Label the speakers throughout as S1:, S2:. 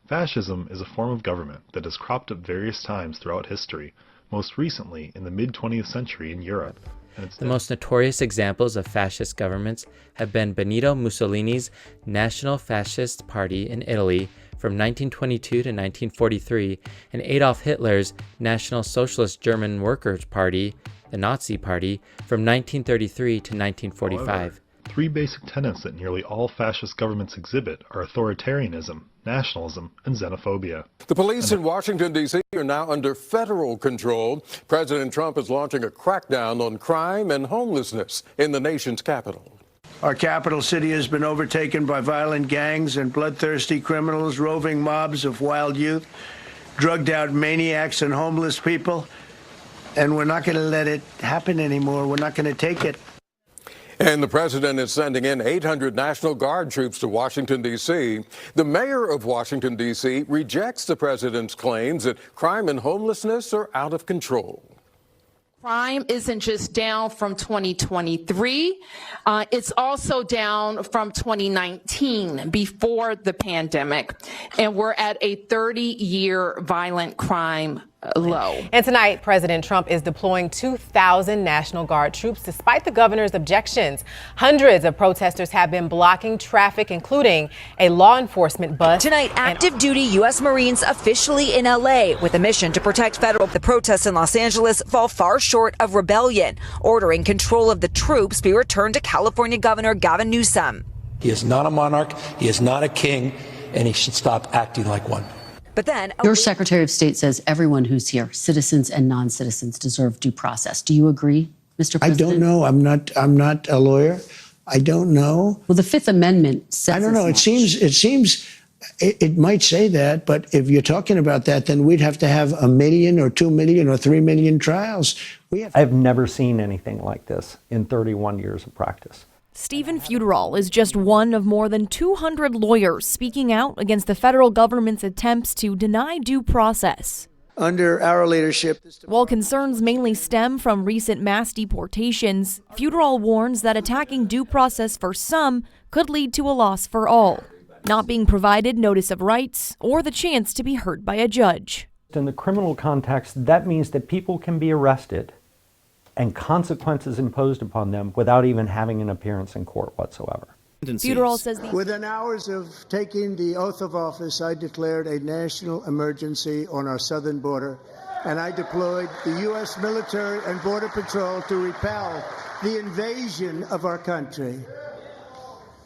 S1: Fascism is a form of government that has cropped up various times throughout history, most recently in the mid-20th century in Europe.
S2: The most notorious examples of fascist governments have been Benito Mussolini's National Fascist Party in Italy from 1922 to 1943 and Adolf Hitler's National Socialist German Workers' Party, the Nazi Party, from 1933 to 1945.
S1: However, three basic tenets that nearly all fascist governments exhibit are authoritarianism, nationalism, and xenophobia.
S3: The police in Washington, D.C. are now under federal control. President Trump is launching a crackdown on crime and homelessness in the nation's capital.
S4: Our capital city has been overtaken by violent gangs and bloodthirsty criminals, roving mobs of wild youth, drugged out maniacs and homeless people. And we're not going to let it happen anymore. We're not going to take it.
S3: And the president is sending in 800 National Guard troops to Washington, D.C. The mayor of Washington, D.C. rejects the president's claims that crime and homelessness are out of control.
S5: Crime isn't just down from 2023, it's also down from 2019, before the pandemic, and we're at a 30-year violent crime low.
S6: And tonight, President Trump is deploying 2,000 National Guard troops despite the governor's objections. Hundreds of protesters have been blocking traffic, including a law enforcement bus.
S7: Tonight, active duty U.S. Marines officially in L.A. with a mission to protect federal. The protests in Los Angeles fall far short of rebellion, ordering control of the troops be returned to California Governor Gavin Newsom.
S8: He is not a monarch, he is not a king, and he should stop acting like one.
S7: But then
S9: your Secretary of State says everyone who's here, citizens and non-citizens, deserve due process. Do you agree, Mr. President?
S4: I don't know. I'm not a lawyer. I don't know.
S9: Well, the Fifth Amendment says
S4: I don't know. It might say that, but if you're talking about that, then we'd have to have 1 million or 2 million or 3 million trials.
S10: I've never seen anything like this in 31 years of practice.
S11: Stephen Futerall is just one of more than 200 lawyers speaking out against the federal government's attempts to deny due process.
S4: Under our leadership,
S11: while concerns mainly stem from recent mass deportations, Futerall warns that attacking due process for some could lead to a loss for all, not being provided notice of rights or the chance to be heard by a judge.
S10: In the criminal context, that means that people can be arrested and consequences imposed upon them without even having an appearance in court whatsoever.
S11: Futerall says
S4: within hours of taking the oath of office, I declared a national emergency on our southern border, and I deployed the U.S. military and border patrol to repel the invasion of our country.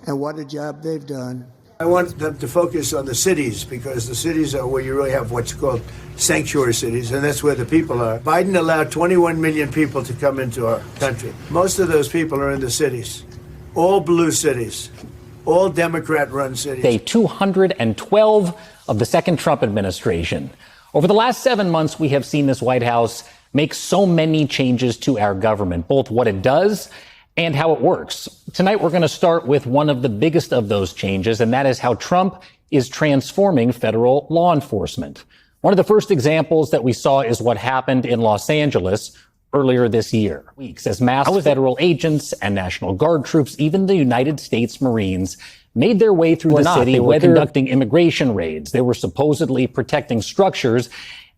S4: And what a job they've done. I want them to focus on the cities, because the cities are where you really have what's called sanctuary cities, and that's where the people are. Biden allowed 21 million people to come into our country. Most of those people are in the cities, all blue cities, all Democrat-run cities.
S12: Day 212 of the second Trump administration. Over the last 7 months, we have seen this White House make so many changes to our government, both what it does and how it works. Tonight, we're going to start with one of the biggest of those changes, and that is how Trump is transforming federal law enforcement. One of the first examples that we saw is what happened in Los Angeles earlier this year. Weeks as mass federal agents and National Guard troops, even the United States Marines, made their way through the city. They were conducting immigration raids. They were supposedly protecting structures,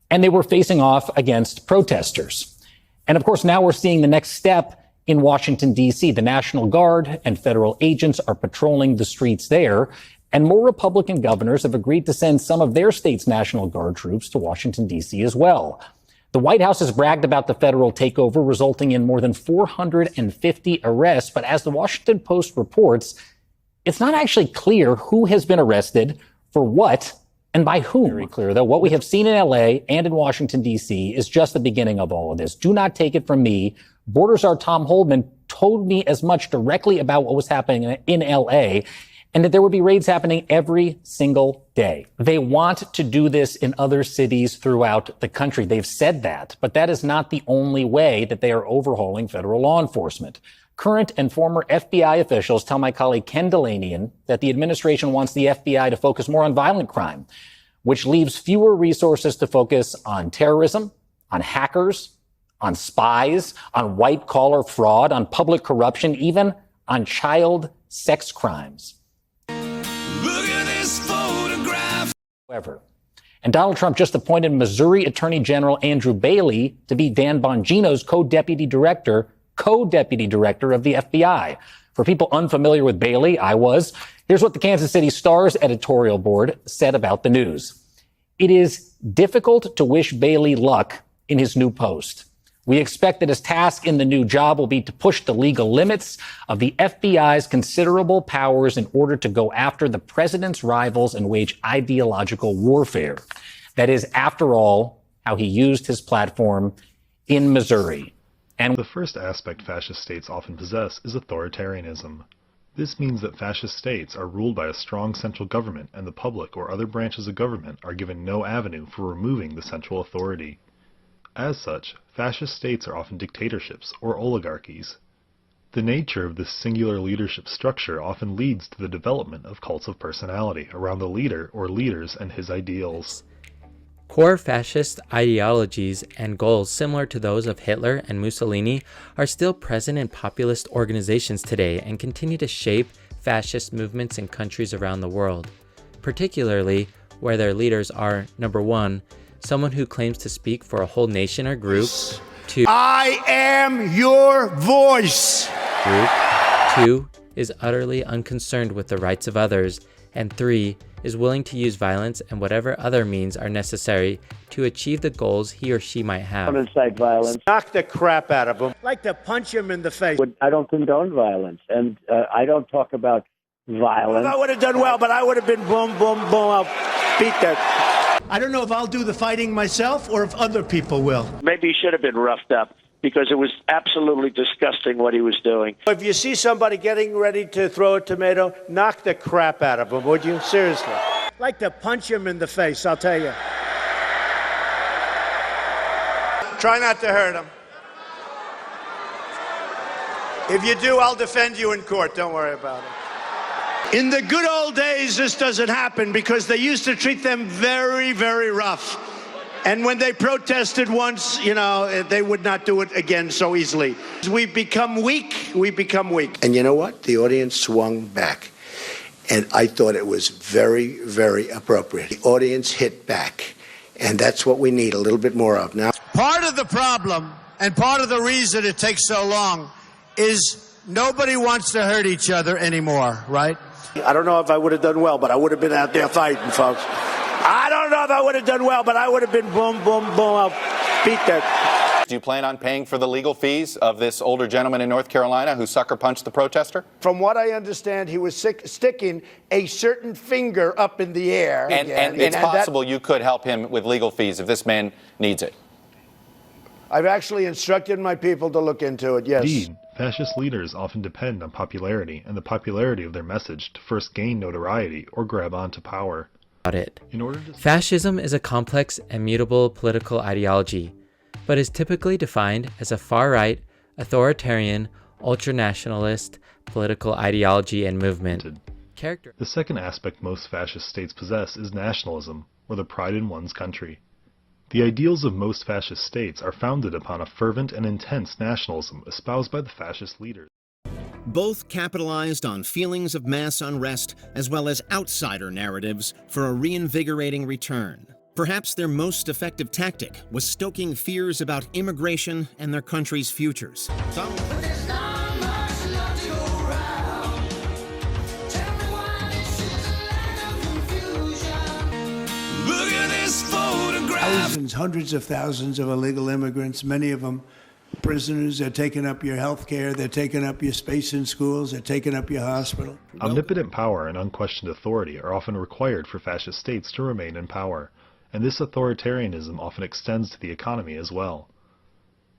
S12: and they were facing off against protesters. And of course, now we're seeing the next step in Washington, D.C. The National Guard and federal agents are patrolling the streets there, and more Republican governors have agreed to send some of their state's National Guard troops to Washington, D.C. as well. The White House has bragged about the federal takeover, resulting in more than 450 arrests, but as the Washington Post reports, it's not actually clear who has been arrested, for what, and by whom. Very clear, though, what we have seen in L.A. and in Washington, D.C. is just the beginning of all of this. Do not take it from me. Border Czar Tom Holdman told me as much directly about what was happening in L.A., and that there would be raids happening every single day. They want to do this in other cities throughout the country. They've said that, but that is not the only way that they are overhauling federal law enforcement. Current and former FBI officials tell my colleague Ken Delanian that the administration wants the FBI to focus more on violent crime, which leaves fewer resources to focus on terrorism, on hackers, on spies, on white-collar fraud, on public corruption, even on child sex crimes.
S13: Look at this photograph.
S12: However, and Donald Trump just appointed Missouri Attorney General Andrew Bailey to be Dan Bongino's co-deputy director of the FBI. For people unfamiliar with Bailey, here's what the Kansas City Star's editorial board said about the news. It is difficult to wish Bailey luck in his new post. We expect that his task in the new job will be to push the legal limits of the FBI's considerable powers in order to go after the president's rivals and wage ideological warfare. That is, after all, how he used his platform in Missouri. And
S1: the first aspect fascist states often possess is authoritarianism. This means that fascist states are ruled by a strong central government, and the public or other branches of government are given no avenue for removing the central authority. As such, fascist states are often dictatorships or oligarchies. The nature of this singular leadership structure often leads to the development of cults of personality around the leader or leaders and his ideals.
S2: Core fascist ideologies and goals similar to those of Hitler and Mussolini are still present in populist organizations today and continue to shape fascist movements in countries around the world, particularly where their leaders are, number one, someone who claims to speak for a whole nation or group. 2,
S13: I am your voice.
S2: Group. 2, is utterly unconcerned with the rights of others. And 3, is willing to use violence and whatever other means are necessary to achieve the goals he or she might have.
S14: I don't incite violence.
S13: Knock the crap out of him. Like to punch him in the face.
S14: I don't condone violence, and I don't talk about violence.
S13: I would have done well, but I would have been boom, boom, boom. I'll beat that. I don't know if I'll do the fighting myself or if other people will.
S14: Maybe he should have been roughed up, because it was absolutely disgusting what he was doing.
S13: If you see somebody getting ready to throw a tomato, knock the crap out of him, would you? Seriously. Like to punch him in the face, I'll tell you. Try not to hurt him. If you do, I'll defend you in court. Don't worry about it. In the good old days, this doesn't happen because they used to treat them very, very rough. And when they protested once, they would not do it again so easily. We become weak. And you know what? The audience swung back. And I thought it was very, very appropriate. The audience hit back. And that's what we need a little bit more of now. Part of the problem and part of the reason it takes so long is nobody wants to hurt each other anymore, right? I don't know if I would have done well, but I would have been out there fighting, folks. I don't know if I would have done well, but I would have been boom, boom, boom. I'll beat that.
S15: Do you plan on paying for the legal fees of this older gentleman in North Carolina who sucker punched the protester?
S13: From what I understand, he was sticking a certain finger up in the air.
S15: And it's possible you could help him with legal fees if this man needs it.
S13: I've actually instructed my people to look into it, yes.
S1: Indeed, fascist leaders often depend on popularity and the popularity of their message to first gain notoriety or grab onto power.
S2: Fascism is a complex and mutable political ideology, but is typically defined as a far-right, authoritarian, ultranationalist political ideology and movement.
S1: The second aspect most fascist states possess is nationalism, or the pride in one's country. The ideals of most fascist states are founded upon a fervent and intense nationalism espoused by the fascist leaders.
S16: Both capitalized on feelings of mass unrest as well as outsider narratives for a reinvigorating return. Perhaps their most effective tactic was stoking fears about immigration and their country's futures.
S4: Thousands, hundreds of thousands of illegal immigrants, many of them prisoners. They're taking up your health care. They're taking up your space in schools. They're taking up your hospital.
S1: Omnipotent power and unquestioned authority are often required for fascist states to remain in power, and this authoritarianism often extends to the economy as well.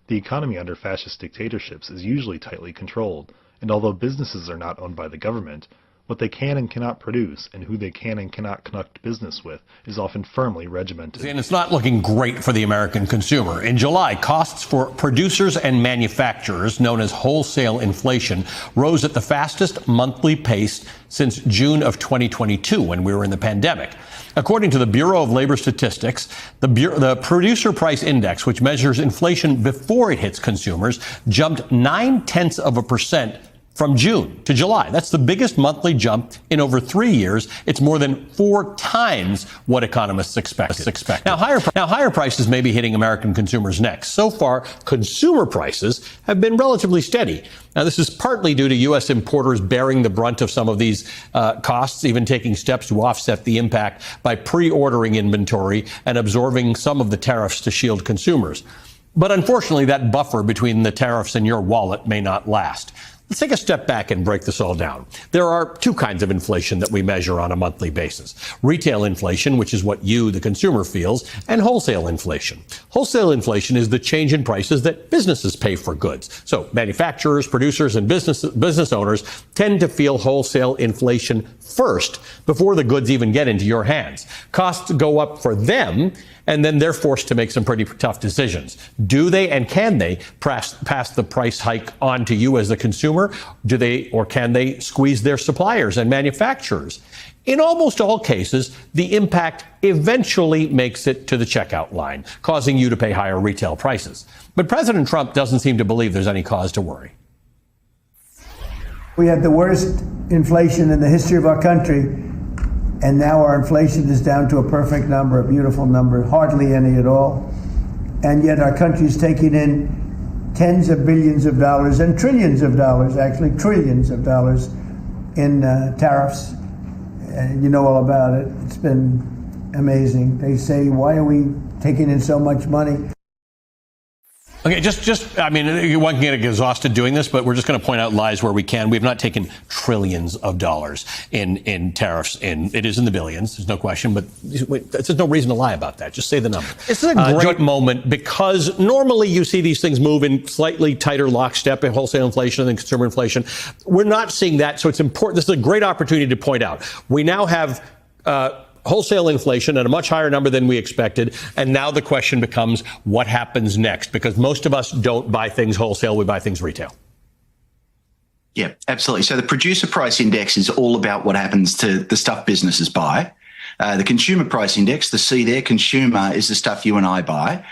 S1: The economy under fascist dictatorships is usually tightly controlled, and although businesses are not owned by the government, what they can and cannot produce and who they can and cannot conduct business with is often firmly regimented.
S17: And it's not looking great for the American consumer. In July, costs for producers and manufacturers, known as wholesale inflation, rose at the fastest monthly pace since June of 2022, when we were in the pandemic. According to the Bureau of Labor Statistics, the Producer Price Index, which measures inflation before it hits consumers, jumped 0.9% from June to July. That's the biggest monthly jump in over 3 years. It's more than 4 times what economists expected. Now, higher prices may be hitting American consumers next. So far, consumer prices have been relatively steady. Now, this is partly due to U.S. importers bearing the brunt of some of these costs, even taking steps to offset the impact by pre-ordering inventory and absorbing some of the tariffs to shield consumers. But unfortunately, that buffer between the tariffs and your wallet may not last. Let's take a step back and break this all down. There are 2 kinds of inflation that we measure on a monthly basis. Retail inflation, which is what you, the consumer, feels, and wholesale inflation. Wholesale inflation is the change in prices that businesses pay for goods. So manufacturers, producers, and business owners tend to feel wholesale inflation first before the goods even get into your hands. Costs go up for them, and then they're forced to make some pretty tough decisions. Do they and can they pass the price hike on to you as the consumer? Do they or can they squeeze their suppliers and manufacturers? In almost all cases, the impact eventually makes it to the checkout line, causing you to pay higher retail prices. But President Trump doesn't seem to believe there's any cause to worry.
S4: We had the worst inflation in the history of our country. And now our inflation is down to a perfect number, a beautiful number, hardly any at all. And yet our country is taking in tens of billions of dollars and trillions of dollars, actually trillions of dollars in tariffs. And you know all about it. It's been amazing. They say, why are we taking in so much money?
S17: Okay, I mean, one can get exhausted doing this, but we're just going to point out lies where we can. We've not taken trillions of dollars in tariffs. It is in the billions, there's no question, but there's no reason to lie about that. Just say the number. This is a great moment because normally you see these things move in slightly tighter lockstep in wholesale inflation and consumer inflation. We're not seeing that, so it's important. This is a great opportunity to point out. We now have wholesale inflation at a much higher number than we expected. And now the question becomes, what happens next? Because most of us don't buy things wholesale, we buy things retail.
S18: Yeah, absolutely. So the producer price index is all about what happens to the stuff businesses buy. The consumer price index, the C there, consumer, is the stuff you and I buy.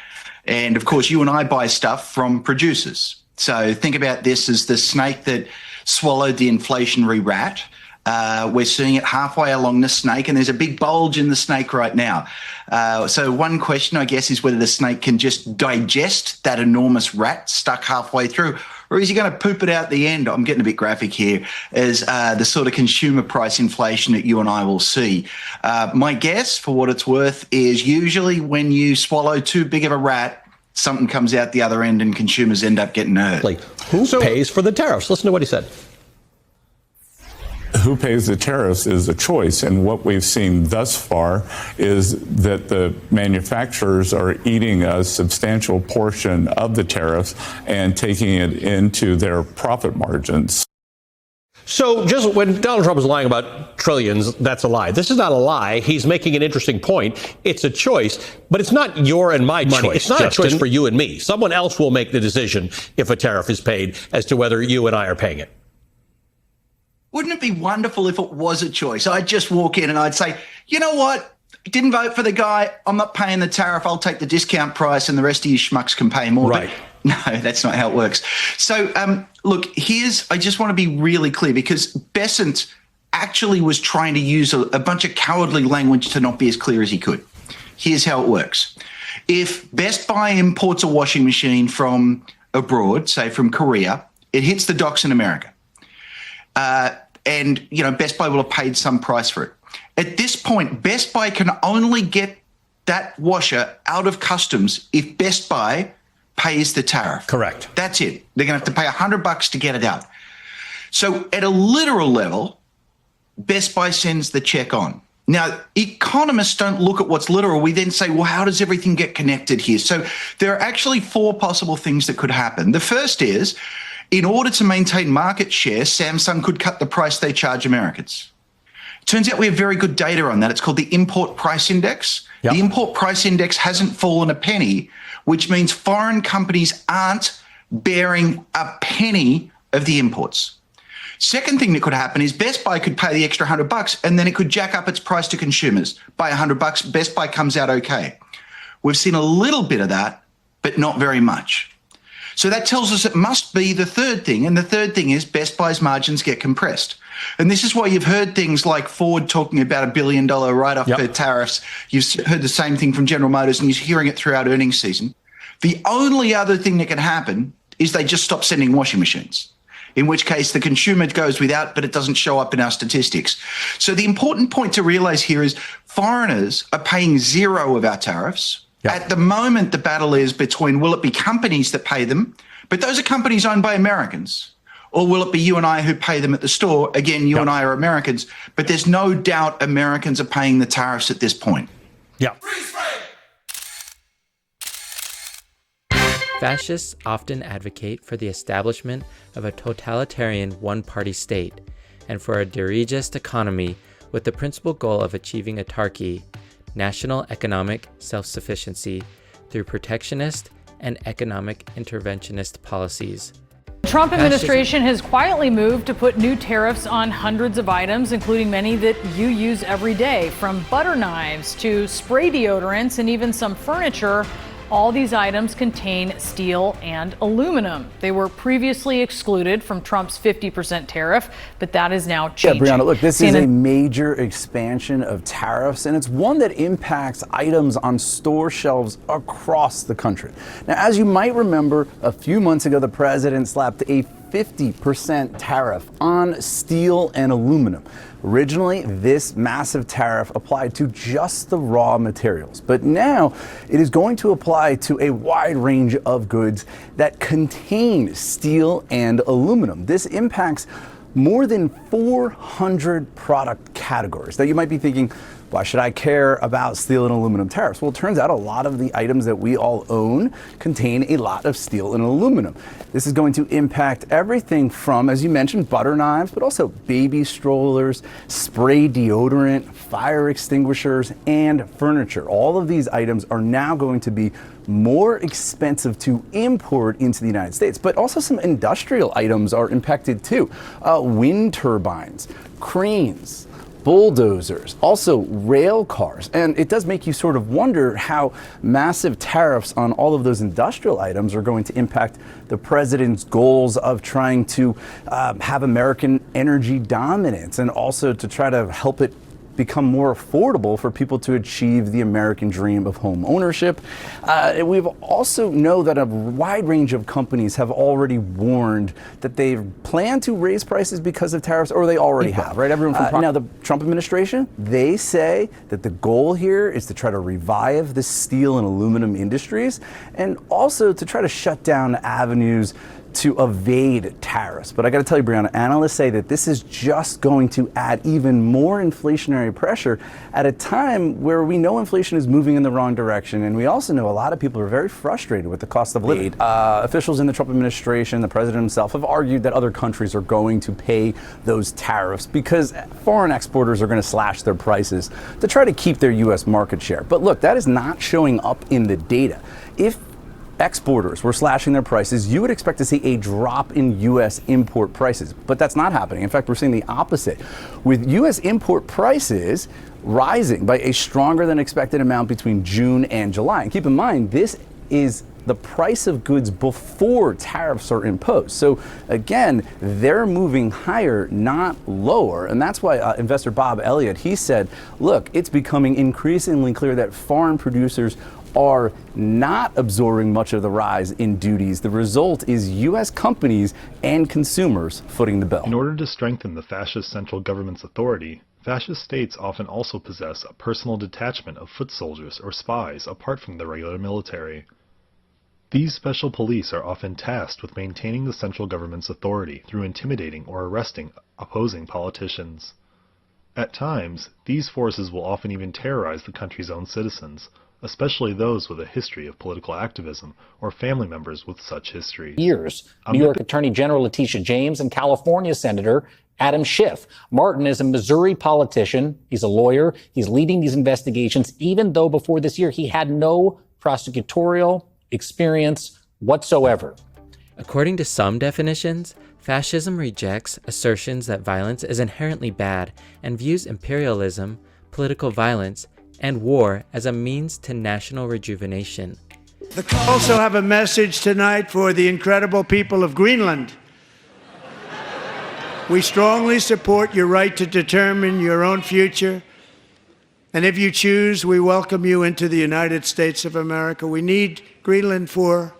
S18: And of course, you and I buy stuff from producers. So think about this as the snake that swallowed the inflationary rat. We're seeing it halfway along the snake, and there's a big bulge in the snake right now. So one question, I guess, is whether the snake can just digest that enormous rat stuck halfway through, or is he going to poop it out the end? I'm getting a bit graphic here, as the sort of consumer price inflation that you and I will see. My guess, for what it's worth, is usually when you swallow too big of a rat, something comes out the other end and consumers end up getting hurt.
S17: Who pays for the tariffs? Listen to what he said.
S19: Who pays the tariffs is a choice. And what we've seen thus far is that the manufacturers are eating a substantial portion of the tariffs and taking it into their profit margins.
S17: So just when Donald Trump is lying about trillions, that's a lie. This is not a lie. He's making an interesting point. It's a choice, but it's not your and my money. It's not a choice for you and me. Someone else will make the decision if a tariff is paid as to whether you and I are paying it.
S18: Wouldn't it be wonderful if it was a choice? I'd just walk in and I'd say, you know what? Didn't vote for the guy. I'm not paying the tariff. I'll take the discount price and the rest of you schmucks can pay more.
S17: Right.
S18: But no, that's not how it works. So, look, I just want to be really clear, because Besant actually was trying to use a bunch of cowardly language to not be as clear as he could. Here's how it works. If Best Buy imports a washing machine from abroad, say from Korea, it hits the docks in America. And, Best Buy will have paid some price for it. At this point, Best Buy can only get that washer out of customs if Best Buy pays the tariff.
S17: Correct.
S18: That's it. They're going to have to pay $100 to get it out. So at a literal level, Best Buy sends the check on. Now, economists don't look at what's literal. We then say, well, how does everything get connected here? So there are actually 4 possible things that could happen. The first is, in order to maintain market share, Samsung could cut the price they charge Americans. Turns out we have very good data on that. It's called the Import Price Index. Yep. The Import Price Index hasn't fallen a penny, which means foreign companies aren't bearing a penny of the imports. Second thing that could happen is Best Buy could pay the extra $100 and then it could jack up its price to consumers. By $100, Best Buy comes out okay. We've seen a little bit of that, but not very much. So that tells us it must be the third thing. And the third thing is Best Buy's margins get compressed. And this is why you've heard things like Ford talking about $1 billion write-off for tariffs. You've heard the same thing from General Motors, and you're hearing it throughout earnings season. The only other thing that can happen is they just stop sending washing machines, in which case the consumer goes without, but it doesn't show up in our statistics. So the important point to realize here is foreigners are paying zero of our tariffs. At the moment, the battle is between will it be companies that pay them, but those are companies owned by Americans, or will it be you and I who pay them at the store? Again, you and I are Americans, but there's no doubt Americans are paying the tariffs at this point.
S17: Yeah.
S2: Fascists often advocate for the establishment of a totalitarian one-party state and for a dirigist economy with the principal goal of achieving autarky, national economic self-sufficiency, through protectionist and economic interventionist policies.
S20: The Trump administration has quietly moved to put new tariffs on hundreds of items, including many that you use every day, from butter knives to spray deodorants and even some furniture. All these items contain steel and aluminum. They were previously excluded from Trump's 50% tariff, but that is now changing.
S21: Yeah, Brianna, look, this is a major expansion of tariffs, and it's one that impacts items on store shelves across the country. Now, as you might remember, a few months ago, the president slapped a 50% tariff on steel and aluminum. Originally, this massive tariff applied to just the raw materials, but now it is going to apply to a wide range of goods that contain steel and aluminum. This impacts more than 400 product categories. Now you might be thinking, why should I care about steel and aluminum tariffs? Well, it turns out a lot of the items that we all own contain a lot of steel and aluminum. This is going to impact everything from, as you mentioned, butter knives, but also baby strollers, spray deodorant, fire extinguishers, and furniture. All of these items are now going to be more expensive to import into the United States, but also some industrial items are impacted too. Wind turbines, cranes, bulldozers, also rail cars. And it does make you sort of wonder how massive tariffs on all of those industrial items are going to impact the president's goals of trying to have American energy dominance and also to try to help it become more affordable for people to achieve the American dream of home ownership. We've also know that a wide range of companies have already warned that they plan to raise prices because of tariffs, or they already have, right? Everyone from now, the Trump administration, they say that the goal here is to try to revive the steel and aluminum industries and also to try to shut down avenues to evade tariffs. But I got to tell you, Brianna, analysts say that this is just going to add even more inflationary pressure at a time where we know inflation is moving in the wrong direction. And we also know a lot of people are very frustrated with the cost of living. Officials in the Trump administration, the president himself, have argued that other countries are going to pay those tariffs because foreign exporters are going to slash their prices to try to keep their U.S. market share. But look, that is not showing up in the data. If exporters were slashing their prices, you would expect to see a drop in U.S. import prices. But that's not happening. In fact, we're seeing the opposite, with U.S. import prices rising by a stronger than expected amount between June and July. And keep in mind, this is the price of goods before tariffs are imposed. So again, they're moving higher, not lower. And that's why investor Bob Elliott, he said, look, it's becoming increasingly clear that foreign producers are not absorbing much of the rise in duties. The result is U.S. companies and consumers footing the bill.
S1: In order to strengthen the fascist central government's authority, fascist states often also possess a personal detachment of foot soldiers or spies apart from the regular military. These special police are often tasked with maintaining the central government's authority through intimidating or arresting opposing politicians. At times, these forces will often even terrorize the country's own citizens, especially those with a history of political activism or family members with such history.
S12: Years. New York Attorney General Letitia James and California Senator Adam Schiff. Martin is a Missouri politician. He's a lawyer. He's leading these investigations, even though before this year he had no prosecutorial experience whatsoever.
S2: According to some definitions, fascism rejects assertions that violence is inherently bad and views imperialism, political violence, and war as a means to national rejuvenation.
S4: I also have a message tonight for the incredible people of Greenland. We strongly support your right to determine your own future. And if you choose, we welcome you into the United States of America. We need Greenland for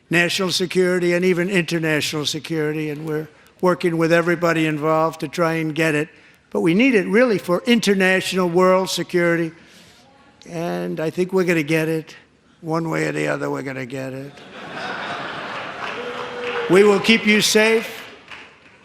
S4: national security and even international security, and we're working with everybody involved to try and get it. But we need it really for international world security, and I think we're going to get it. One way or the other, we're going to get it. We will keep you safe.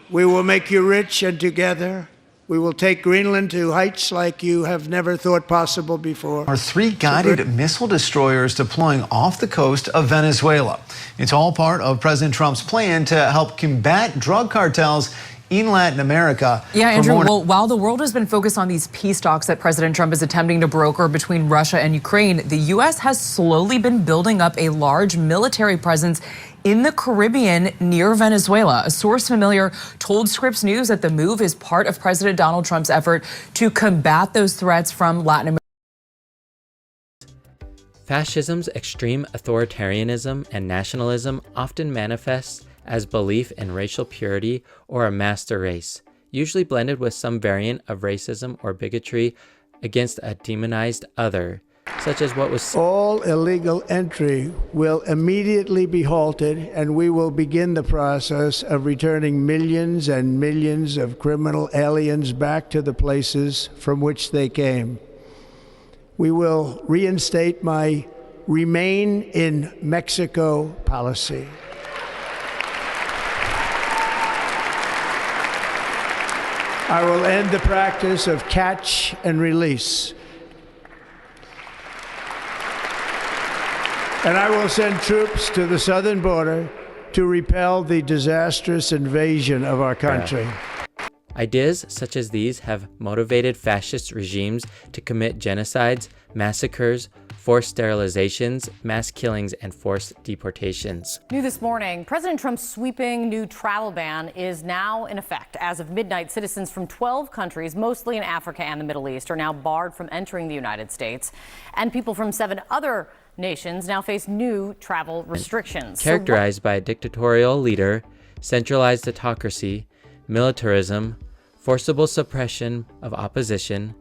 S4: We will make you rich, and together we will take Greenland to heights like you have never thought possible before.
S3: Are 3 guided missile destroyers deploying off the coast of Venezuela. It's all part of President Trump's plan to help combat drug cartels in Latin America.
S22: Yeah, Andrew, well, while the world has been focused on these peace talks that President Trump is attempting to broker between Russia and Ukraine, the U.S. has slowly been building up a large military presence in the Caribbean near Venezuela. A source familiar told Scripps News that the move is part of President Donald Trump's effort to combat those threats from Latin America.
S2: Fascism's extreme authoritarianism and nationalism often manifests as belief in racial purity or a master race, usually blended with some variant of racism or bigotry against a demonized other, such as what was...
S4: All illegal entry will immediately be halted, and we will begin the process of returning millions and millions of criminal aliens back to the places from which they came. We will reinstate my Remain in Mexico policy. I will end the practice of catch and release. And I will send troops to the southern border to repel the disastrous invasion of our country.
S2: Ideas such as these have motivated fascist regimes to commit genocides, massacres, forced sterilizations, mass killings, and forced deportations.
S23: New this morning, President Trump's sweeping new travel ban is now in effect. As of midnight, citizens from 12 countries, mostly in Africa and the Middle East, are now barred from entering the United States. And people from 7 other nations now face new travel restrictions.
S2: Characterized by a dictatorial leader, centralized autocracy, militarism, forcible suppression of opposition,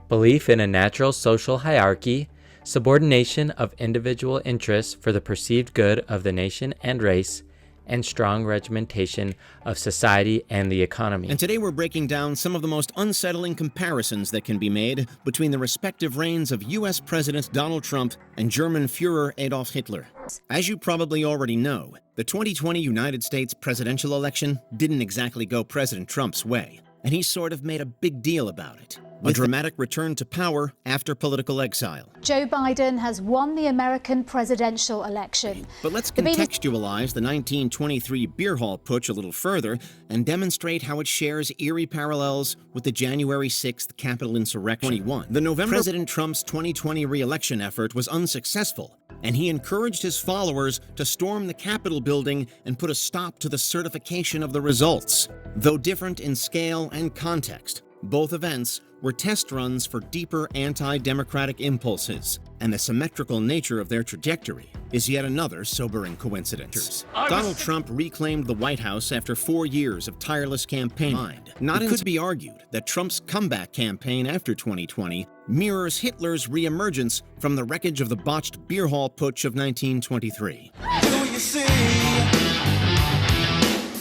S2: belief in a natural social hierarchy, subordination of individual interests for the perceived good of the nation and race, and strong regimentation of society and the economy.
S16: And today we're breaking down some of the most unsettling comparisons that can be made between the respective reigns of U.S. President Donald Trump and German Führer Adolf Hitler. As you probably already know, the 2020 United States presidential election didn't exactly go President Trump's way, and he sort of made a big deal about it. A dramatic return to power after political exile.
S24: Joe Biden has won the American presidential election.
S16: But let's contextualize the 1923 beer hall putsch a little further and demonstrate how it shares eerie parallels with the January 6th Capitol insurrection. The November President Trump's 2020 re-election effort was unsuccessful, and he encouraged his followers to storm the Capitol building and put a stop to the certification of the results. Though different in scale and context, both events were test runs for deeper anti-democratic impulses, and the symmetrical nature of their trajectory is yet another sobering coincidence. Donald Trump reclaimed the White House after 4 years of tireless campaigning. It could be argued that Trump's comeback campaign after 2020 mirrors Hitler's reemergence from the wreckage of the botched beer hall putsch of 1923.
S25: Do you see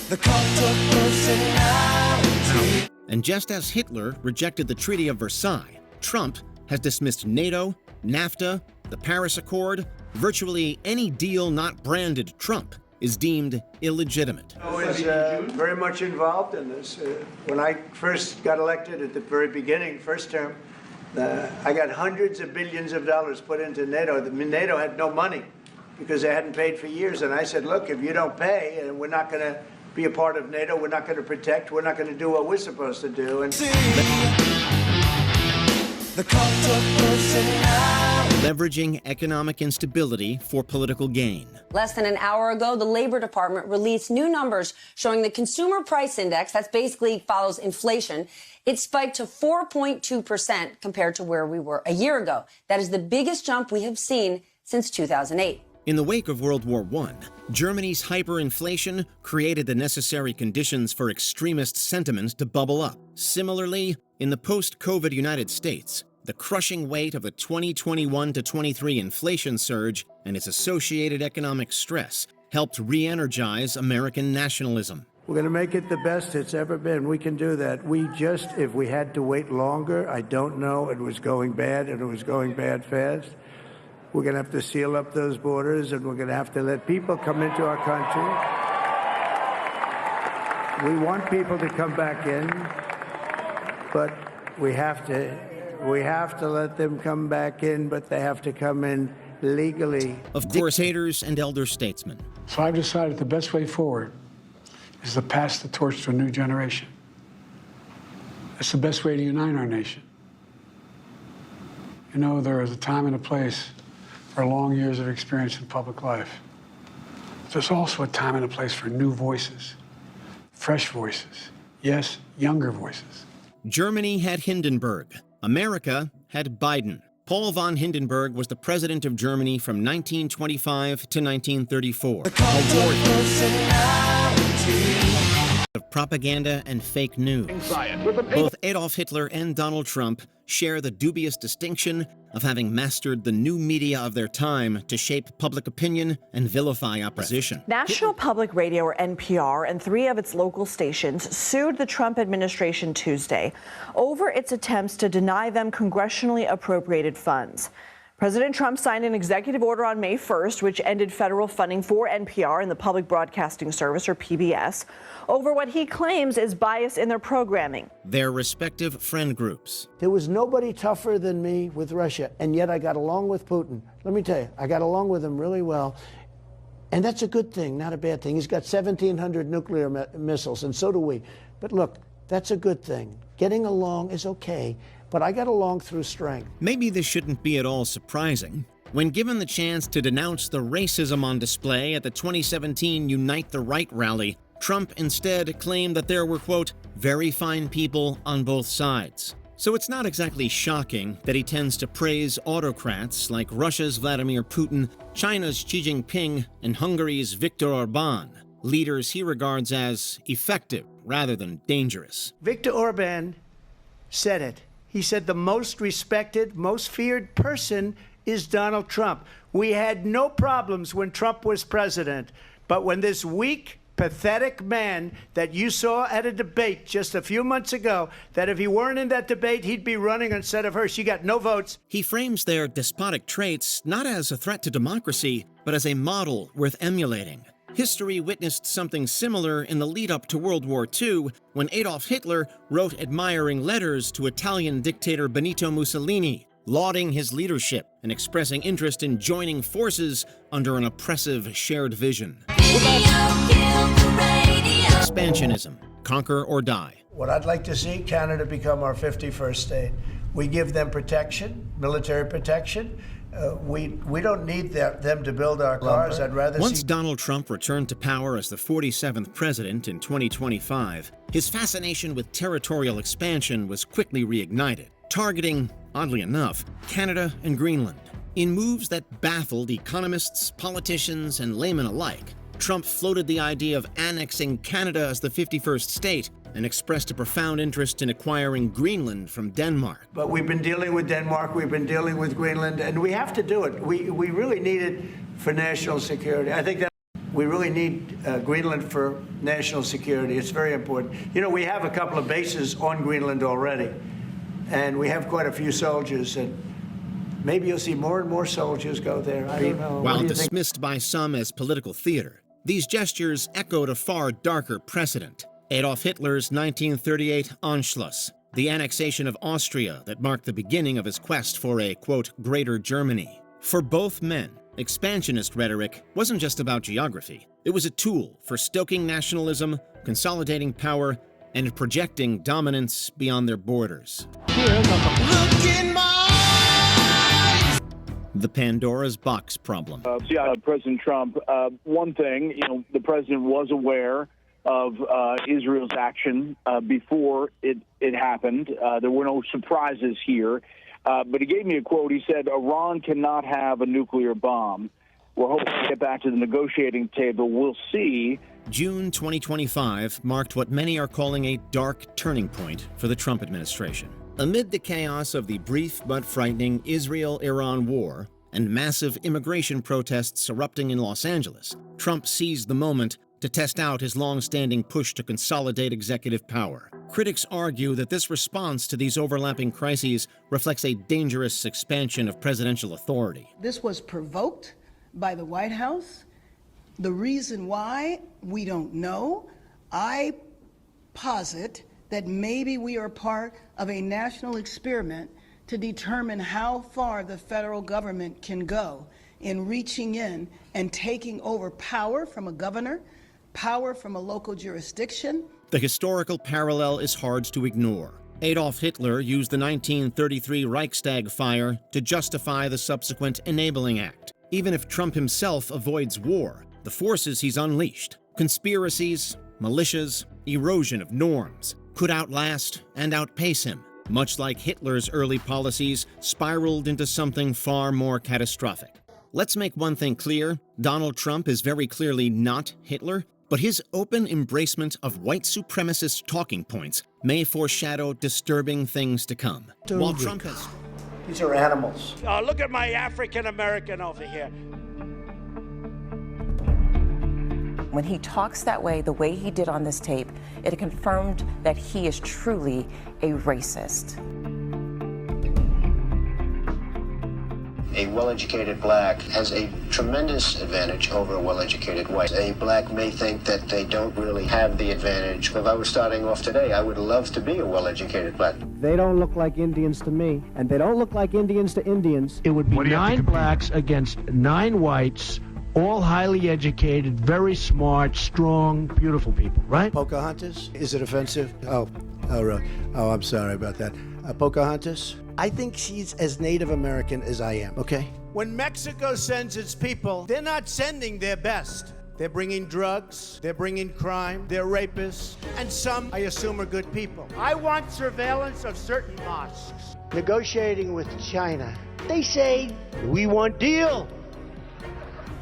S25: the cult of personality?
S16: And just as Hitler rejected the Treaty of Versailles, Trump has dismissed NATO, NAFTA, the Paris Accord. Virtually any deal not branded Trump is deemed illegitimate.
S4: I was very much involved in this. When I first got elected at the very beginning, first term, I got hundreds of billions of dollars put into NATO. NATO had no money because they hadn't paid for years. And I said, look, if you don't pay, and we're not going to be a part of NATO, we're not going to protect, we're not going to do what we're supposed to do. And
S25: the cult of personality.
S16: Leveraging economic instability for political gain.
S26: Less than an hour ago, the Labor Department released new numbers showing the consumer price index, that basically follows inflation, it spiked to 4.2% compared to where we were a year ago. That is the biggest jump we have seen since 2008.
S16: In the wake of World War I, Germany's hyperinflation created the necessary conditions for extremist sentiment to bubble up. Similarly, in the post-COVID United States, the crushing weight of the 2021 to 23 inflation surge and its associated economic stress helped re-energize American nationalism.
S4: We're going to make it the best it's ever been. We can do that. If we had to wait longer, I don't know. It was going bad, and it was going bad fast. We're going to have to seal up those borders, and we're going to have to let people come into our country. We want people to come back in, but we have to let them come back in, but they have to come in legally.
S16: Of course, haters and elder statesmen.
S5: So I've decided the best way forward is to pass the torch to a new generation. It's the best way to unite our nation. You know, there is a time and a place for long years of experience in public life. There's also a time and a place for new voices, fresh voices, yes, younger voices.
S16: Germany had Hindenburg. America had Biden. Paul von Hindenburg was the president of Germany from 1925 to 1934. Of propaganda and fake news. Both Adolf Hitler and Donald Trump share the dubious distinction of having mastered the new media of their time to shape public opinion and vilify opposition.
S6: National Public Radio, or NPR, and 3 of its local stations sued the Trump administration Tuesday over its attempts to deny them congressionally appropriated funds. President Trump signed an executive order on May 1st, which ended federal funding for NPR and the Public Broadcasting Service, or PBS, over what he claims is bias in their programming.
S16: Their respective friend groups.
S4: There was nobody tougher than me with Russia, and yet I got along with Putin. Let me tell you, I got along with him really well. And that's a good thing, not a bad thing. He's got 1,700 nuclear missiles, and so do we. But look, that's a good thing. Getting along is okay. But I got along through strength.
S16: Maybe this shouldn't be at all surprising. When given the chance to denounce the racism on display at the 2017 Unite the Right rally, Trump instead claimed that there were, quote, very fine people on both sides. So it's not exactly shocking that he tends to praise autocrats like Russia's Vladimir Putin, China's Xi Jinping, and Hungary's Viktor Orban, leaders he regards as effective rather than dangerous.
S4: Viktor Orban said it. He said the most respected, most feared person is Donald Trump. We had no problems when Trump was president, but when this weak, pathetic man that you saw at a debate just a few months ago, that if he weren't in that debate, he'd be running instead of her. She got no votes.
S16: He frames their despotic traits not as a threat to democracy, but as a model worth emulating. History witnessed something similar in the lead-up to World War II when Adolf Hitler wrote admiring letters to Italian dictator Benito Mussolini, lauding his leadership and expressing interest in joining forces under an oppressive shared vision. Expansionism, conquer or die.
S4: What I'd like to see, Canada become our 51st state. We give them protection, military protection. We don't need them to build our cars. I'd rather
S16: Once
S4: see...
S16: Donald Trump returned to power as the 47th president in 2025, his fascination with territorial expansion was quickly reignited, targeting, oddly enough, Canada and Greenland. In moves that baffled economists, politicians, and laymen alike, Trump floated the idea of annexing Canada as the 51st state and expressed a profound interest in acquiring Greenland from Denmark.
S4: But we've been dealing with Denmark, we've been dealing with Greenland, and we have to do it. We really need it for national security. I think that we really need Greenland for national security. It's very important. You know, we have a couple of bases on Greenland already, and we have quite a few soldiers, and maybe you'll see more and more soldiers go there. I don't know.
S16: While dismissed by some as political theater, these gestures echoed a far darker precedent. Adolf Hitler's 1938 Anschluss, the annexation of Austria that marked the beginning of his quest for a, quote, greater Germany. For both men, expansionist rhetoric wasn't just about geography. It was a tool for stoking nationalism, consolidating power, and projecting dominance beyond their borders. The Pandora's box problem.
S7: President Trump, one thing, the president was aware of Israel's action before it happened. There were no surprises here. But he gave me a quote. He said, Iran cannot have a nuclear bomb. we're hoping to get back to the negotiating table. We'll see.
S16: June 2025 marked what many are calling a dark turning point for the Trump administration. Amid the chaos of the brief but frightening Israel-Iran war and massive immigration protests erupting in Los Angeles, Trump seized the moment to test out his long-standing push to consolidate executive power. Critics argue that this response to these overlapping crises reflects a dangerous expansion of presidential authority.
S8: This was provoked by the White House. The reason why, we don't know. I posit that maybe we are part of a national experiment to determine how far the federal government can go in reaching in and taking over power from a governor, power from a local jurisdiction.
S16: The historical parallel is hard to ignore. Adolf Hitler used the 1933 Reichstag fire to justify the subsequent Enabling Act. Even if Trump himself avoids war, the forces he's unleashed, conspiracies, militias, erosion of norms, could outlast and outpace him, much like Hitler's early policies spiraled into something far more catastrophic. Let's make one thing clear: Donald Trump is very clearly not Hitler, but his open embracement of white supremacist talking points may foreshadow disturbing things to come. While Trump has...
S9: These are animals.
S13: Oh, look at my African American over here.
S10: When he talks that way, the way he did on this tape, it confirmed that he is truly a racist.
S11: A well-educated black has a tremendous advantage over a well-educated white. A black may think that they don't really have the advantage. If I was starting off today, I would love to be a well-educated black.
S9: They don't look like Indians to me, and they don't look like Indians to Indians.
S14: It would be 9 blacks against 9 whites, all highly educated, very smart, strong, beautiful people, right?
S9: Pocahontas? Is it offensive? Oh, really? Oh, I'm sorry about that. Pocahontas? I think she's as Native American as I am, okay?
S13: When Mexico sends its people, they're not sending their best. They're bringing drugs, they're bringing crime, they're rapists, and some, I assume, are good people. I want surveillance of certain mosques.
S9: Negotiating with China. They say, we want deal.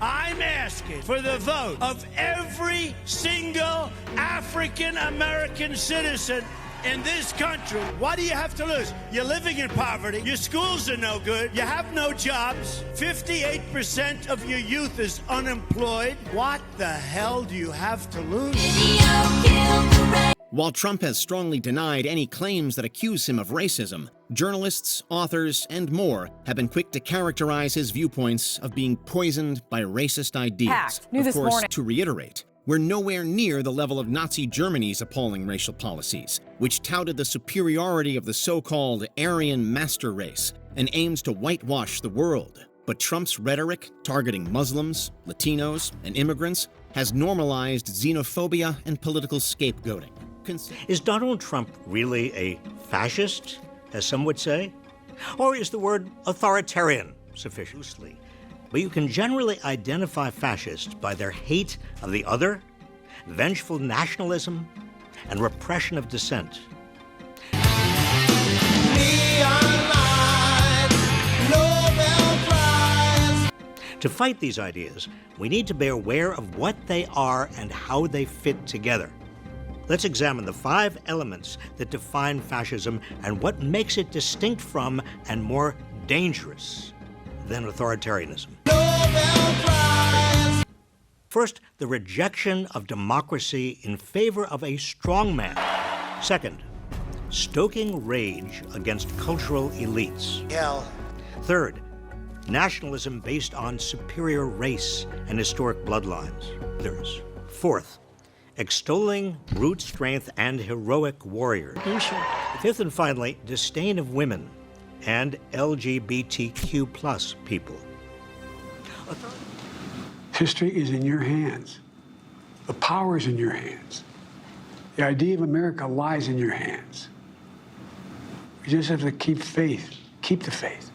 S13: I'm asking for the vote of every single African American citizen in this country. What do you have to lose? You're living in poverty. Your schools are no good. You have no jobs. 58% of your youth is unemployed. What the hell do you have to lose?
S16: While Trump has strongly denied any claims that accuse him of racism, journalists, authors, and more have been quick to characterize his viewpoints of being poisoned by racist ideas. Of course, to reiterate, we're nowhere near the level of Nazi Germany's appalling racial policies, which touted the superiority of the so-called Aryan master race and aims to whitewash the world. But Trump's rhetoric targeting Muslims, Latinos, and immigrants has normalized xenophobia and political scapegoating.
S15: Is Donald Trump really a fascist, as some would say? Or is the word authoritarian sufficient? Loosely. But you can generally identify fascists by their hate of the other, vengeful nationalism, and repression of dissent. To fight these ideas, we need to be aware of what they are and how they fit together. Let's examine the 5 elements that define fascism and what makes it distinct from and more dangerous than authoritarianism. First, the rejection of democracy in favor of a strongman. Second, stoking rage against cultural elites.
S9: Hell.
S15: Third, nationalism based on superior race and historic bloodlines. Fourth, extolling brute strength and heroic warriors. Fifth and finally, disdain of women and LGBTQ+ people.
S5: History is in your hands. The power is in your hands. The idea of America lies in your hands. We just have to keep faith, keep the faith,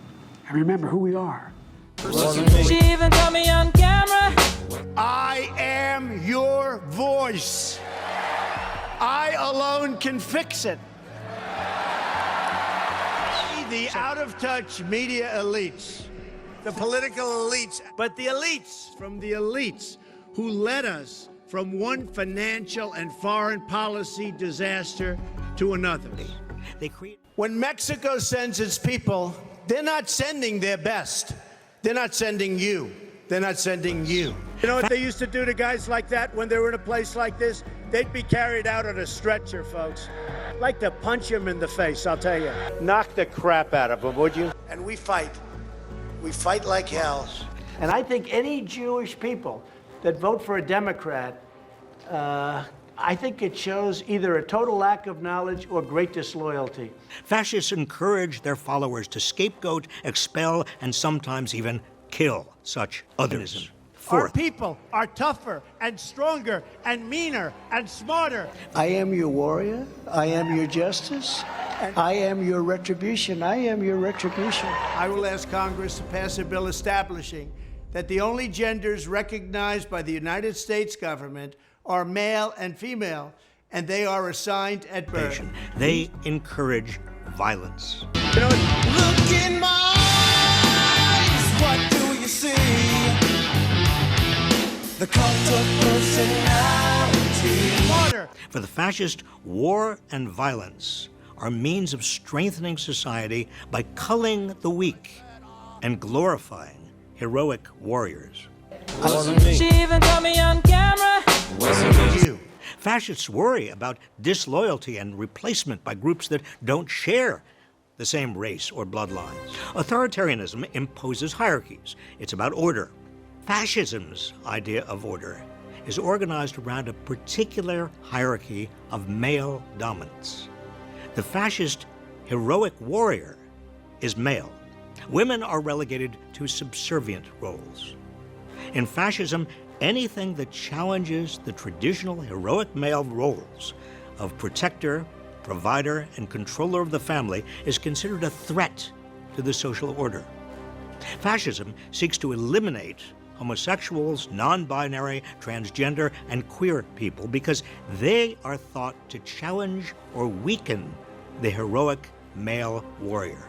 S5: and remember who we are.
S25: She even got me on camera.
S13: I am your voice. I alone can fix it. The out-of-touch media elites the political elites, but the elites who led us from one financial and foreign policy disaster to another. When Mexico sends its people, they're not sending their best. They're not sending you. They're not sending you. You know what they used to do to guys like that when they were in a place like this? They'd be carried out on a stretcher, folks. I'd like to punch him in the face, I'll tell you. Knock the crap out of him, would you? And we fight. We fight like hell.
S14: And I think any Jewish people that vote for a Democrat, I think it shows either a total lack of knowledge or great disloyalty.
S15: Fascists encourage their followers to scapegoat, expel, and sometimes even kill such others.
S13: Our people are tougher and stronger and meaner and smarter.
S14: I am your warrior. I am your justice. I am your retribution. I am your retribution.
S13: I will ask Congress to pass a bill establishing that the only genders recognized by the United States government are male and female, and they are assigned at birth.
S15: They encourage violence.
S13: You know,
S1: Look in my eyes, what do you see? The cult of personality.
S13: Smarter.
S15: For the fascist, war and violence are means of strengthening society by culling the weak and glorifying heroic warriors.
S25: She even caught me on camera.
S15: Fascists worry about disloyalty and replacement by groups that don't share the same race or bloodlines. Authoritarianism imposes hierarchies. It's about order. Fascism's idea of order is organized around a particular hierarchy of male dominance. The fascist heroic warrior is male. Women are relegated to subservient roles. In fascism, anything that challenges the traditional heroic male roles of protector, provider, and controller of the family is considered a threat to the social order. Fascism seeks to eliminate homosexuals, non-binary, transgender, and queer people because they are thought to challenge or weaken the heroic male warrior.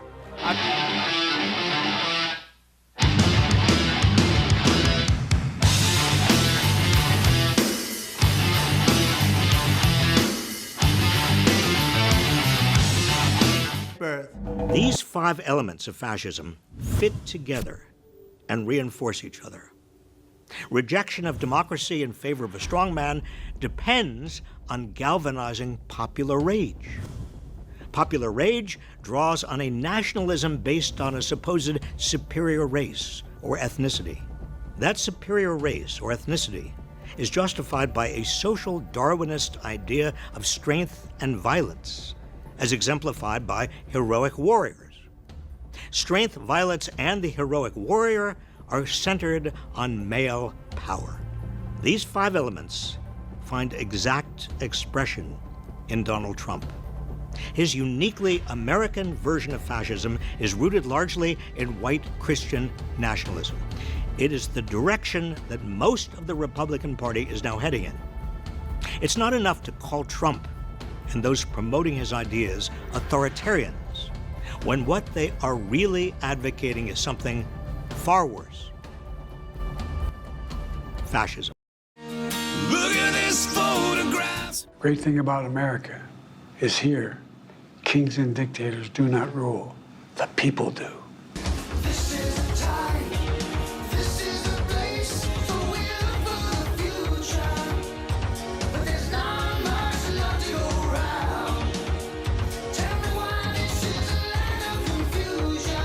S15: These 5 elements of fascism fit together and reinforce each other. Rejection of democracy in favor of a strong man depends on galvanizing popular rage. Popular rage draws on a nationalism based on a supposed superior race or ethnicity. That superior race or ethnicity is justified by a social Darwinist idea of strength and violence, as exemplified by heroic warriors. Strength, violence, and the heroic warrior are centered on male power. These 5 elements find exact expression in Donald Trump. His uniquely American version of fascism is rooted largely in white Christian nationalism. It is the direction that most of the Republican Party is now heading in. It's not enough to call Trump and those promoting his ideas authoritarians, when what they are really advocating is something far worse: fascism.
S1: Look at this photograph.
S5: Great thing about America is here, kings and dictators do not rule. The people do.
S1: This is the time. This is the place for the future. But there's not much love to go around. Tell me why this is a land of confusion.